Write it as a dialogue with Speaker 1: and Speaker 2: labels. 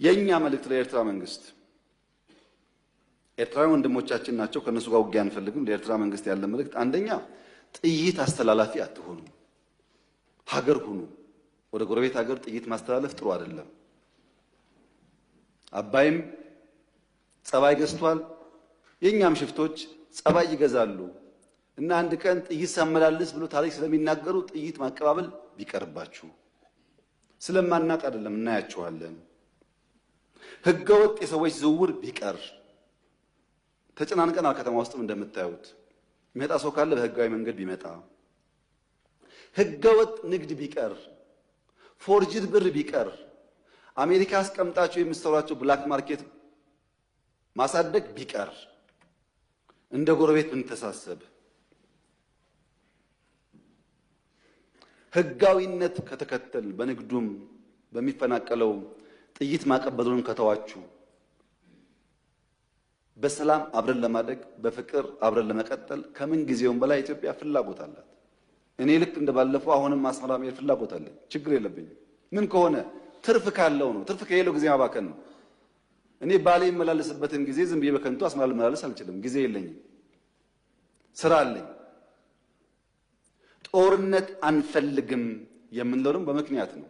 Speaker 1: የኛ መልእክት ለኤርትራ መንግስት ኤርትራውያን ወንድሞቻችን ናቸው ከነሱ ጋር ውጊያ አንፈልግም ለኤርትራ መንግስት ያለ መልእክት አንደኛ ጥይት አስተላላፊ አትሆኑ ሀገር ሁኑ ወደ ጎረቤት ሀገር ጥይት ማስተላለፍ ጥሩ አይደለም አባይም ጸባይ ገዝቷል የኛም ሽፍቶች ጸባይ ይገዛሉ እና አንድ ቀን ጥይት ሳመላልስ ብሎ ታሪክ ስለሚናገሩ ጥይት ማቀባበል ቢቀርባችሁ ስለማናቅ አይደለም እናያችኋለን ህገወጥ የሰዎች ዝውውር ቢቀር ተጨናንቀን ከተማ ውስጥ እንደምታዩት የሚመጣ ሰው ካለ በህጋዊ መንገድ ቢመጣ ህገወጥ ንግድ ቢቀር ፎርጅድ ብር ቢቀር አሜሪካ አስቀምጣቸው የምትሰሯቸው ብላክ ማርኬት ማሳደግ ቢቀር እንደ ጎረቤት ብንተሳሰብ ህጋዊነት ከተከተል በንግዱም በሚፈናቀለው ጥይት ማቀበሉን ከተዋችሁ በሰላም አብረን ለማደግ በፍቅር አብረን ለመቀጠል ከምን ጊዜውም በላይ ኢትዮጵያ ፍላጎት አላት እኔ ልክ እንደባለፈው አሁንም አስመራ መሄድ ፍላጎት አለኝ ችግር የለብኝም ምን ከሆነ ትርፍ ካለው ነው ትርፍ ከሌለው ጊዜ ማባከን ነው እኔ ባሌ መላለስበትን ጊዜ ዝም ብዬ በከንቱ አስመራ ልመላለስ አልችልም ጊዜ የለኝም ስራ አለኝ ጦርነት አንፈልግም የምንለው በምክንያት ነው